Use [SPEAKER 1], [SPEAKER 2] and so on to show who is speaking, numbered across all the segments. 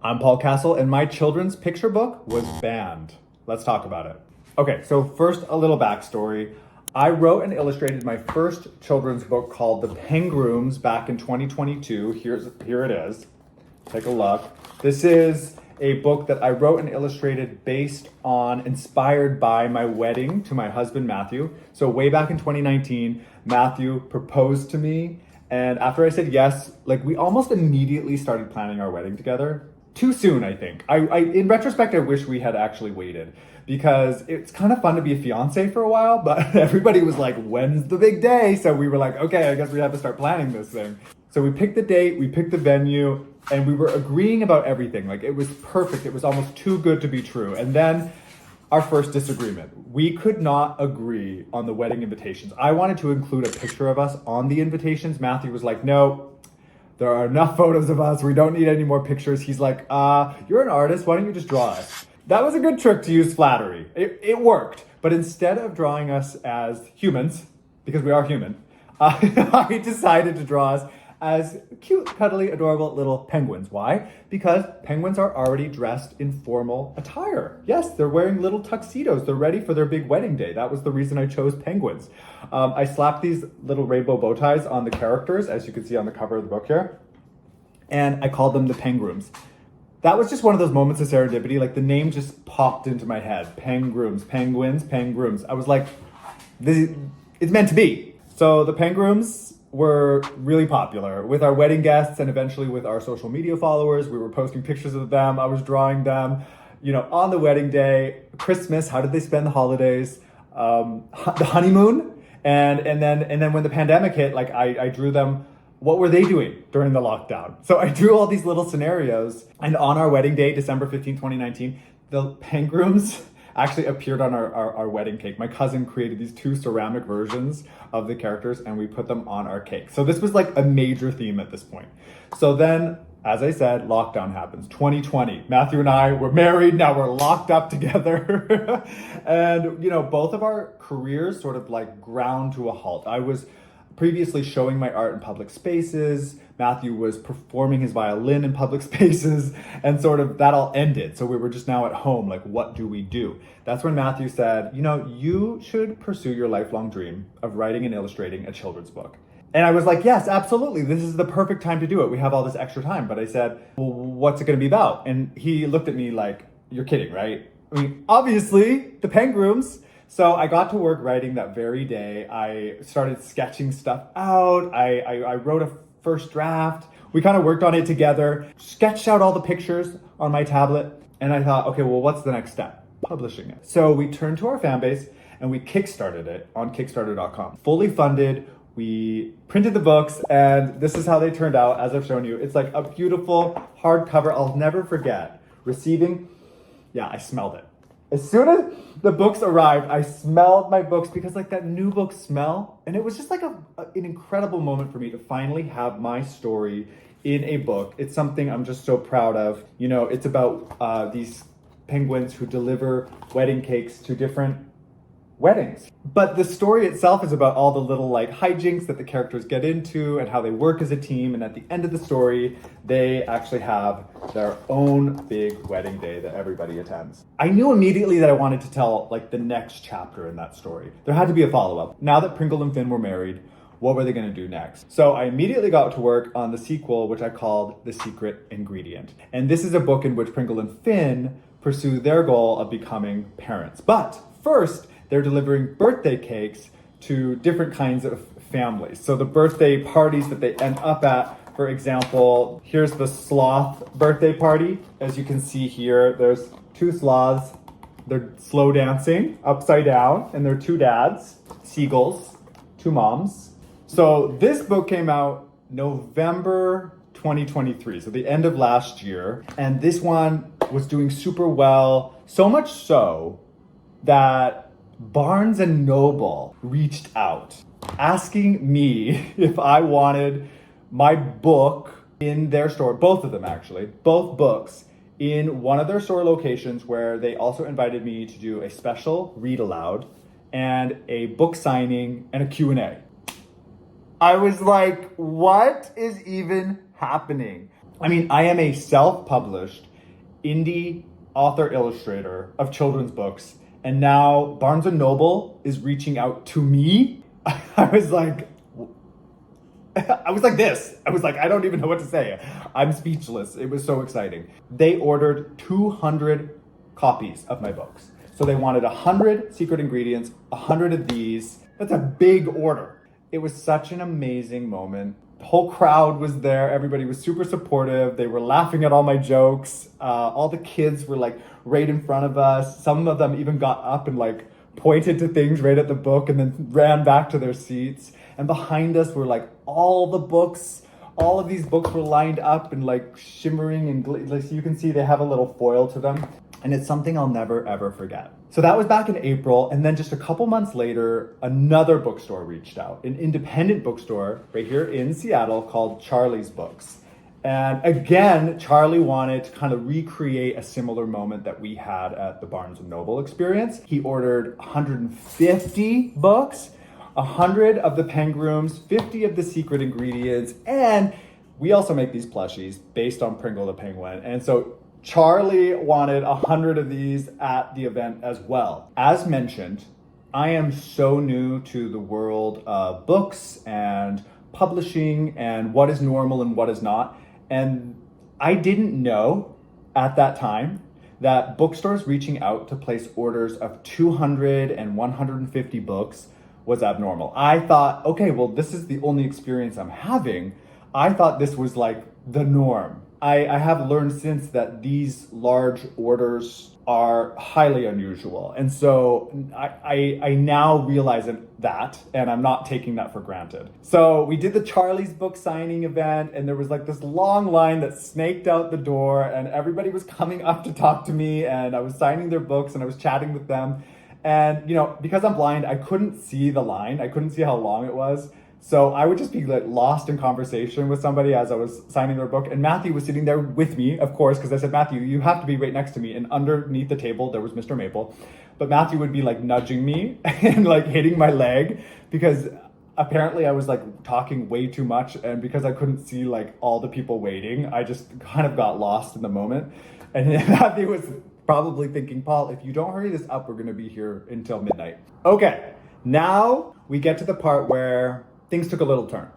[SPEAKER 1] I'm Paul Castle, and my children's picture book was banned. Let's talk about it. Okay, so first, a little backstory. I wrote and illustrated my first children's book called The Pengrooms back in 2022. Here it is. Take a look. This is a book that I wrote and illustrated inspired by my wedding to my husband, Matthew. So way back in 2019, Matthew proposed to me. And after I said yes, we almost immediately started planning our wedding together. Too soon, I think. In retrospect, I wish we had actually waited because it's kind of fun to be a fiance for a while, but everybody was like, when's the big day? So we were like, okay, I guess we have to start planning this thing. So we picked the date, we picked the venue, and we were agreeing about everything. It was perfect. It was almost too good to be true. And then our first disagreement. We could not agree on the wedding invitations. I wanted to include a picture of us on the invitations. Matthew was like, no, there are enough photos of us. We don't need any more pictures. He's like, you're an artist. Why don't you just draw us? That was a good trick to use flattery. It worked. But instead of drawing us as humans, because we are human, I decided to draw us as cute, cuddly, adorable little penguins. Why? Because penguins are already dressed in formal attire. Yes, they're wearing little tuxedos. They're ready for their big wedding day. That was the reason I chose penguins. I slapped these little rainbow bow ties on the characters, as you can see on the cover of the book here, and I called them the Pengrooms. That was just one of those moments of serendipity. The name just popped into my head. Pengrooms, penguins, pengrooms. I was like, it's meant to be. So the Pengrooms were really popular with our wedding guests and eventually with our social media followers. We were posting pictures of them. I was drawing them, on the wedding day, Christmas. How did they spend the holidays? The honeymoon. And then when the pandemic hit, I drew them. What were they doing during the lockdown? So I drew all these little scenarios. And on our wedding day, December 15, 2019, the Pengrooms actually appeared on our wedding cake. My cousin created these two ceramic versions of the characters and we put them on our cake. So this was a major theme at this point. So then, as I said, lockdown happens. 2020, Matthew and I were married, now we're locked up together. And, both of our careers sort of ground to a halt. I was previously showing my art in public spaces. Matthew was performing his violin in public spaces, and sort of that all ended. So we were just now at home, what do we do? That's when Matthew said, you should pursue your lifelong dream of writing and illustrating a children's book. And I was like, yes, absolutely. This is the perfect time to do it. We have all this extra time. But I said, well, what's it going to be about? And he looked at me like, you're kidding, right? Obviously, the Pengrooms. So I got to work writing that very day. I started sketching stuff out. I wrote a first draft. We kind of worked on it together, sketched out all the pictures on my tablet. And I thought, okay, well, what's the next step? Publishing it. So we turned to our fan base and we kickstarted it on Kickstarter.com. Fully funded. We printed the books and this is how they turned out, as I've shown you. It's a beautiful hardcover. I'll never forget receiving. Yeah, I smelled it. As soon as the books arrived, I smelled my books because that new book smell. And it was just an incredible moment for me to finally have my story in a book. It's something I'm just so proud of. It's about these penguins who deliver wedding cakes to different weddings. But the story itself is about all the little hijinks that the characters get into and how they work as a team. And at the end of the story, they actually have their own big wedding day that everybody attends. I knew immediately that I wanted to tell the next chapter in that story. There had to be a follow-up. Now that Pringle and Finn were married, what were they going to do next? So I immediately got to work on the sequel, which I called The Secret Ingredient. And this is a book in which Pringle and Finn pursue their goal of becoming parents. But first, they're delivering birthday cakes to different kinds of families. So the birthday parties that they end up at, for example, here's the sloth birthday party. As you can see here, there's two sloths. They're slow dancing upside down, and they're two dads, seagulls, two moms. So this book came out November 2023, so the end of last year. And this one was doing super well, so much so that Barnes and Noble reached out asking me if I wanted my book in their store, both of them actually, both books in one of their store locations, where they also invited me to do a special read aloud and a book signing and a Q&A. I was like, what is even happening? I mean, I am a self-published indie author illustrator of children's books, and now Barnes and Noble is reaching out to me. I was like this. I was like, I don't even know what to say. I'm speechless. It was so exciting. They ordered 200 copies of my books. So they wanted 100 secret ingredients, 100 of these. That's a big order. It was such an amazing moment. The whole crowd was there. Everybody was super supportive. They were laughing at all my jokes. All the kids were like right in front of us. Some of them even got up and like pointed to things right at the book and then ran back to their seats. And behind us were like all the books. All of these books were lined up and like shimmering and like, so you can see they have a little foil to them. And it's something I'll never ever forget. So that was back in April, and then just a couple months later, another bookstore reached out, an independent bookstore right here in Seattle called Charlie's Books. And again, Charlie wanted to kind of recreate a similar moment that we had at the Barnes & Noble experience. He ordered 150 books, 100 of the Pengrooms, 50 of the secret ingredients, and we also make these plushies based on Pringle the Penguin. And so Charlie wanted 100 of these at the event as well. As mentioned, I am so new to the world of books and publishing and what is normal and what is not. And I didn't know at that time that bookstores reaching out to place orders of 200 and 150 books was abnormal. I thought, okay, well, this is the only experience I'm having. I thought this was like the norm. I have learned since that these large orders are highly unusual. And so I now realize that, and I'm not taking that for granted. So we did the Charlie's book signing event, and there was like this long line that snaked out the door, and everybody was coming up to talk to me, and I was signing their books, and I was chatting with them. And, you know, because I'm blind, I couldn't see the line. I couldn't see how long it was. So I would just be like lost in conversation with somebody as I was signing their book. And Matthew was sitting there with me, of course, because I said, Matthew, you have to be right next to me. And underneath the table, there was Mr. Maple. But Matthew would be like nudging me and like hitting my leg because apparently I was like talking way too much. And because I couldn't see like all the people waiting, I just kind of got lost in the moment. And Matthew was probably thinking, Paul, if you don't hurry this up, we're going to be here until midnight. Okay, now we get to the part where things took a little turn.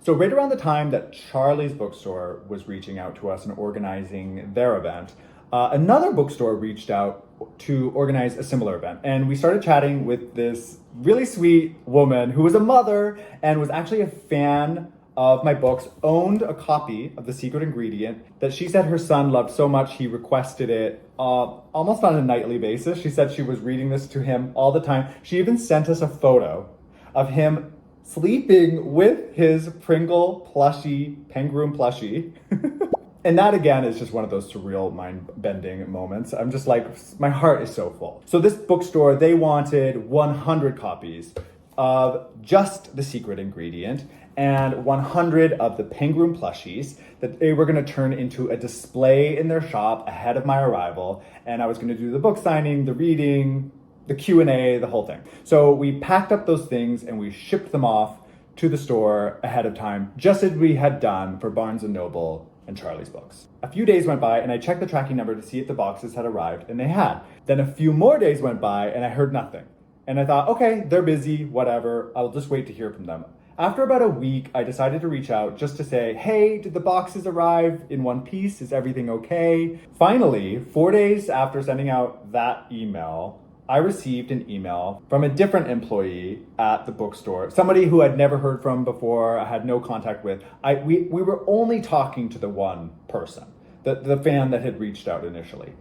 [SPEAKER 1] So right around the time that Charlie's bookstore was reaching out to us and organizing their event, another bookstore reached out to organize a similar event. And we started chatting with this really sweet woman who was a mother and was actually a fan of my books, owned a copy of The Secret Ingredient that she said her son loved so much he requested it almost on a nightly basis. She said she was reading this to him all the time. She even sent us a photo of him sleeping with his Pringle plushie, Pengroom plushie. And that again is just one of those surreal mind-bending moments. I'm just like, my heart is so full. So this bookstore, they wanted 100 copies of just The Secret Ingredient and 100 of the Pengroom plushies that they were going to turn into a display in their shop ahead of my arrival. And I was going to do the book signing, the reading, the Q&A, the whole thing. So we packed up those things and we shipped them off to the store ahead of time, just as we had done for Barnes & Noble and Charlie's Books. A few days went by and I checked the tracking number to see if the boxes had arrived, and they had. Then a few more days went by and I heard nothing. And I thought, okay, they're busy, whatever, I'll just wait to hear from them. After about a week, I decided to reach out just to say, hey, did the boxes arrive in one piece? Is everything okay? Finally, 4 days after sending out that email, I received an email from a different employee at the bookstore, somebody who I'd never heard from before, I had no contact with. We were only talking to the one person, the fan that had reached out initially.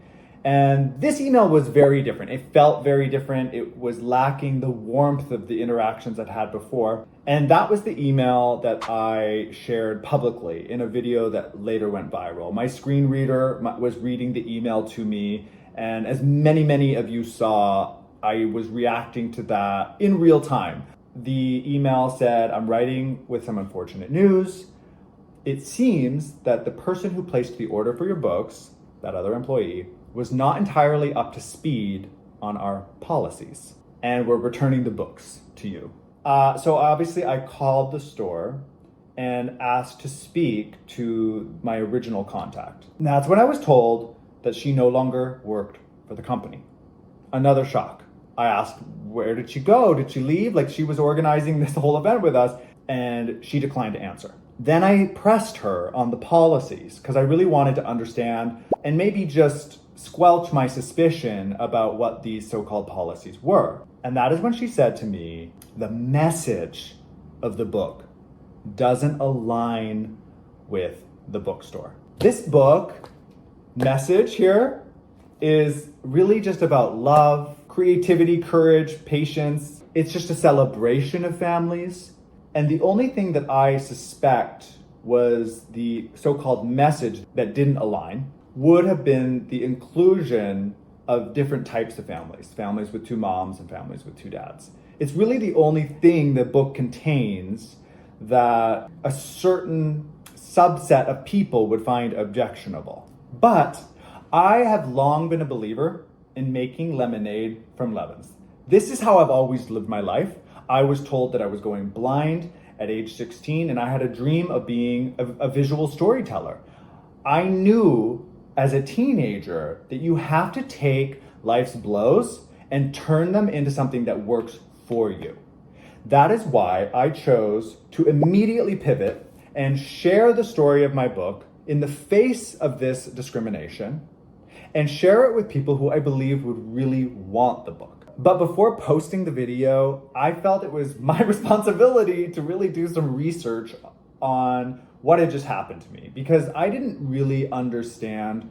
[SPEAKER 1] And this email was very different. It felt very different. It was lacking the warmth of the interactions I'd had before. And that was the email that I shared publicly in a video that later went viral. My screen reader was reading the email to me. And as many of you saw, I was reacting to that in real time. The email said, I'm writing with some unfortunate news. It seems that the person who placed the order for your books, that other employee, was not entirely up to speed on our policies, and we're returning the books to you. So obviously I called the store and asked to speak to my original contact. And that's when I was told that she no longer worked for the company. Another shock. I asked, where did she go? Did she leave? Like, she was organizing this whole event with us, and she declined to answer. Then I pressed her on the policies because I really wanted to understand and maybe just squelch my suspicion about what these so-called policies were. And that is when she said to me, the message of the book doesn't align with the bookstore. This book message here is really just about love, creativity, courage, patience. It's just a celebration of families. And the only thing that I suspect was the so-called message that didn't align would have been the inclusion of different types of families, families with two moms and families with two dads. It's really the only thing the book contains that a certain subset of people would find objectionable. But I have long been a believer in making lemonade from lemons. This is how I've always lived my life. I was told that I was going blind at age 16, and I had a dream of being a visual storyteller. I knew as a teenager that you have to take life's blows and turn them into something that works for you. That is why I chose to immediately pivot and share the story of my book in the face of this discrimination and share it with people who I believe would really want the book. But before posting the video, I felt it was my responsibility to really do some research on what had just happened to me, because I didn't really understand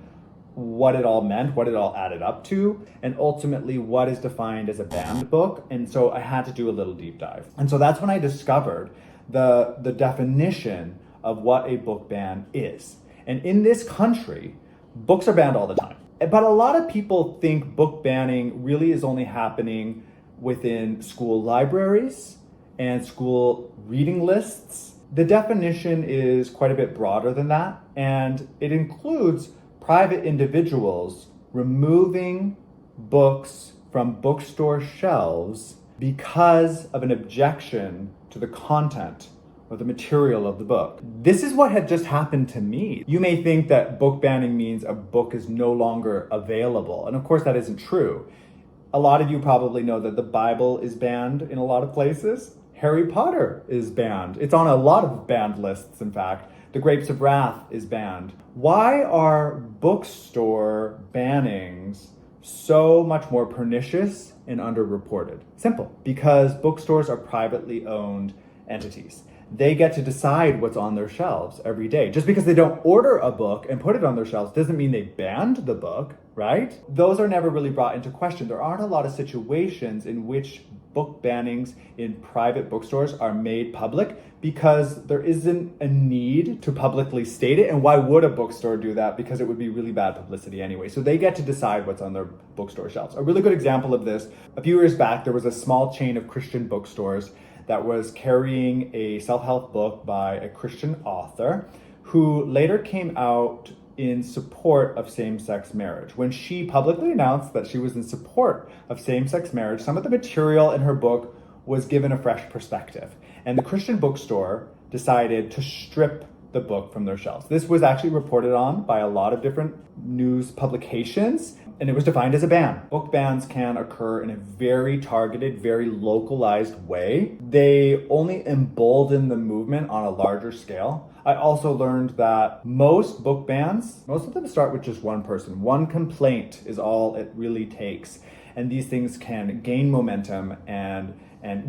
[SPEAKER 1] what it all meant, what it all added up to, and ultimately what is defined as a banned book. And so I had to do a little deep dive. And so that's when I discovered the definition of what a book ban is. And in this country, books are banned all the time. But a lot of people think book banning really is only happening within school libraries and school reading lists. The definition is quite a bit broader than that, and it includes private individuals removing books from bookstore shelves because of an objection to the content or the material of the book. This is what had just happened to me. You may think that book banning means a book is no longer available, and of course that isn't true. A lot of you probably know that the Bible is banned in a lot of places. Harry Potter is banned. It's on a lot of banned lists, in fact. The Grapes of Wrath is banned. Why are bookstore bannings so much more pernicious and underreported? Simple, because bookstores are privately owned entities. They get to decide what's on their shelves every day. Just because they don't order a book and put it on their shelves doesn't mean they banned the book, right? Those are never really brought into question. There aren't a lot of situations in which book bannings in private bookstores are made public because there isn't a need to publicly state it. And why would a bookstore do that? Because it would be really bad publicity anyway. So they get to decide what's on their bookstore shelves. A really good example of this, a few years back, there was a small chain of Christian bookstores that was carrying a self-help book by a Christian author who later came out in support of same-sex marriage. When she publicly announced that she was in support of same-sex marriage, some of the material in her book was given a fresh perspective. And the Christian bookstore decided to strip the book from their shelves. This was actually reported on by a lot of different news publications, and it was defined as a ban. Book bans can occur in a very targeted, very localized way. They only embolden the movement on a larger scale. I also learned that most book bans, most of them start with just one person. One complaint is all it really takes. And these things can gain momentum and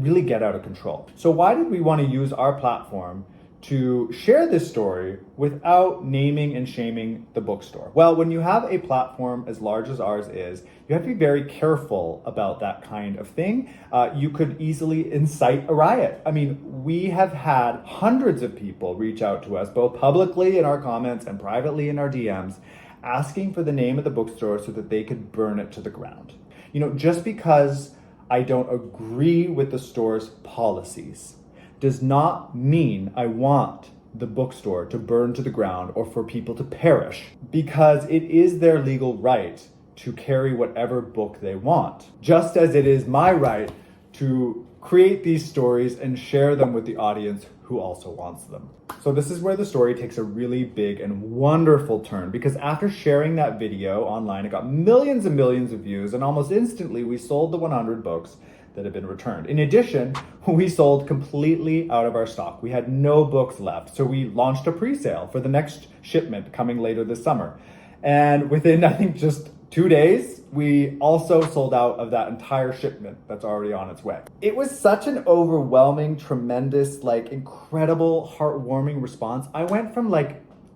[SPEAKER 1] really get out of control. So why did we want to use our platform to share this story without naming and shaming the bookstore? Well, when you have a platform as large as ours is, you have to be very careful about that kind of thing. You could easily incite a riot. I mean, we have had hundreds of people reach out to us, both publicly in our comments and privately in our DMs, asking for the name of the bookstore so that they could burn it to the ground. You know, just because I don't agree with the store's policies does not mean I want the bookstore to burn to the ground or for people to perish, because it is their legal right to carry whatever book they want, just as it is my right to create these stories and share them with the audience who who also wants them. So this is where the story takes a really big and wonderful turn, because after sharing that video online, it got millions and millions of views, and almost instantly we sold the 100 books that had been returned. In addition, we sold completely out of our stock. We had no books left. So we launched a pre-sale for the next shipment coming later this summer. And within, I think, just 2 days, we also sold out of that entire shipment that's already on its way. It was such an overwhelming, tremendous, incredible, heartwarming response. I went from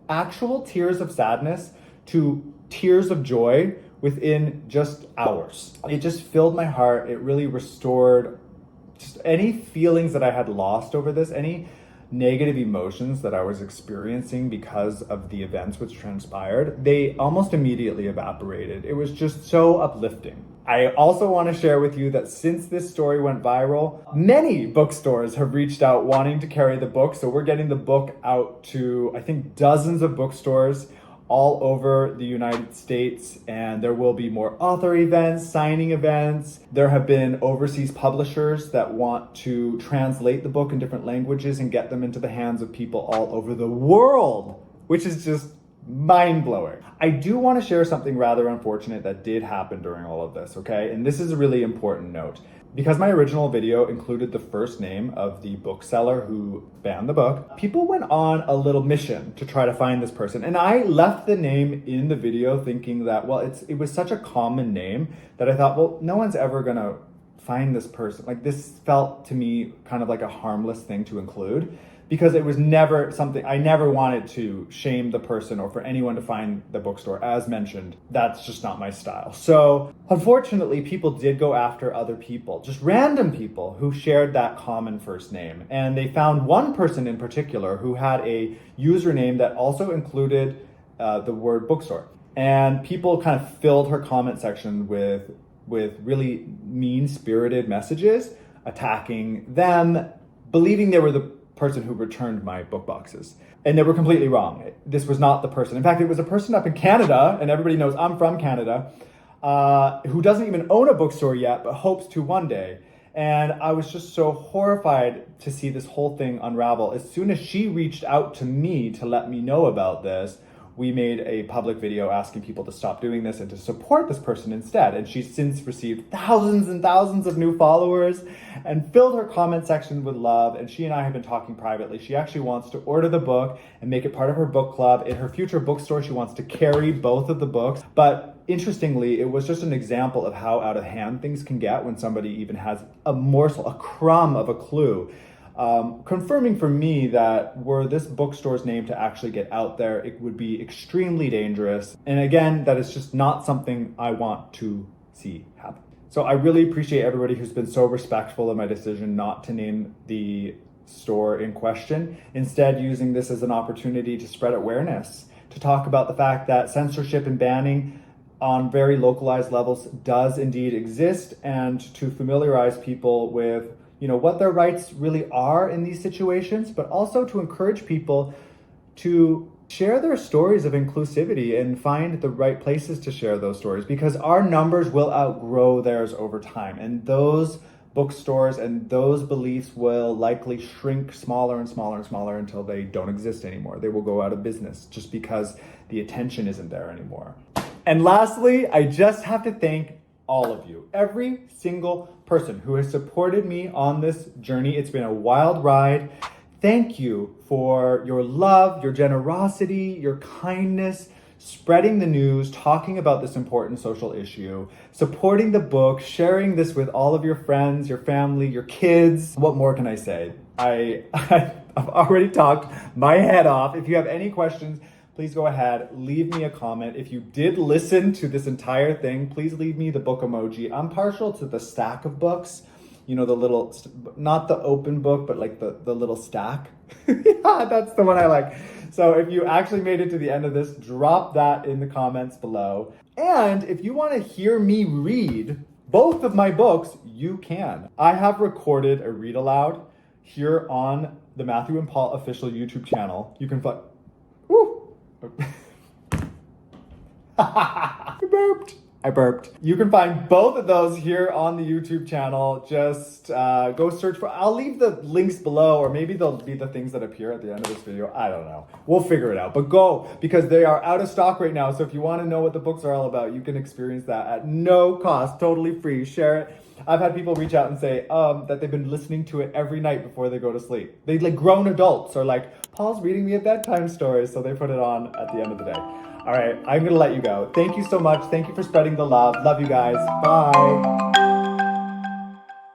[SPEAKER 1] actual tears of sadness to tears of joy within just hours. It just filled my heart. It really restored just any feelings that I had lost over this, any negative emotions that I was experiencing because of the events which transpired. They almost immediately evaporated. It was just so uplifting. I also want to share with you that since this story went viral, many bookstores have reached out wanting to carry the book. So we're getting the book out to, I think, dozens of bookstores all over the United States, and there will be more author events, signing events. There have been overseas publishers that want to translate the book in different languages and get them into the hands of people all over the world, which is just mind-blowing. I do want to share something rather unfortunate that did happen during all of this, okay? And this is a really important note. Because my original video included the first name of the bookseller who banned the book, people went on a little mission to try to find this person. And I left the name in the video thinking that, well, it was such a common name that I thought, well, no one's ever gonna find this person. This felt to me kind of like a harmless thing to include, because it was never something, I never wanted to shame the person or for anyone to find the bookstore. As mentioned, that's just not my style. So unfortunately, people did go after other people, just random people who shared that common first name. And they found one person in particular who had a username that also included the word bookstore. And people kind of filled her comment section with really mean-spirited messages, attacking them, believing they were the person who returned my book boxes. And they were completely wrong. This was not the person. In fact, it was a person up in Canada, and everybody knows I'm from Canada, who doesn't even own a bookstore yet, but hopes to one day. And I was just so horrified to see this whole thing unravel. As soon as she reached out to me to let me know about this, we made a public video asking people to stop doing this and to support this person instead. And she's since received thousands and thousands of new followers and filled her comment section with love. And she and I have been talking privately. She actually wants to order the book and make it part of her book club. In her future bookstore, she wants to carry both of the books. But interestingly, it was just an example of how out of hand things can get when somebody even has a morsel, a crumb of a clue. Confirming for me that were this bookstore's name to actually get out there, it would be extremely dangerous. And again, that is just not something I want to see happen. So I really appreciate everybody who's been so respectful of my decision not to name the store in question, instead using this as an opportunity to spread awareness, to talk about the fact that censorship and banning on very localized levels does indeed exist, and to familiarize people with what their rights really are in these situations, but also to encourage people to share their stories of inclusivity and find the right places to share those stories, because our numbers will outgrow theirs over time. And those bookstores and those beliefs will likely shrink smaller and smaller and smaller until they don't exist anymore. They will go out of business just because the attention isn't there anymore. And lastly, I just have to thank all of you, every single person who has supported me on this journey. It's been a wild ride. Thank you for your love, your generosity, your kindness, spreading the news, talking about this important social issue, supporting the book, sharing this with all of your friends, your family, your kids. What more can I say? I've already talked my head off. If you have any questions, please go ahead, leave me a comment. If you did listen to this entire thing, please leave me the book emoji. I'm partial to the stack of books, the little, not the open book, but the little stack. Yeah, that's the one I like. So if you actually made it to the end of this, drop that in the comments below. And if you want to hear me read both of my books, you can. I have recorded a read aloud here on the Matthew and Paul official YouTube channel. You can find, I burped. I burped. You can find both of those here on the YouTube channel. Just go search for, I'll leave the links below, or maybe they'll be the things that appear at the end of this video. I don't know. We'll figure it out. But go, because they are out of stock right now. So if you want to know what the books are all about, you can experience that at no cost, totally free. Share it. I've had people reach out and say that they've been listening to it every night before they go to sleep. They like grown adults are like, Paul's reading me a bedtime story. So they put it on at the end of the day. All right, I'm gonna let you go. Thank you so much. Thank you for spreading the love. Love you guys. Bye.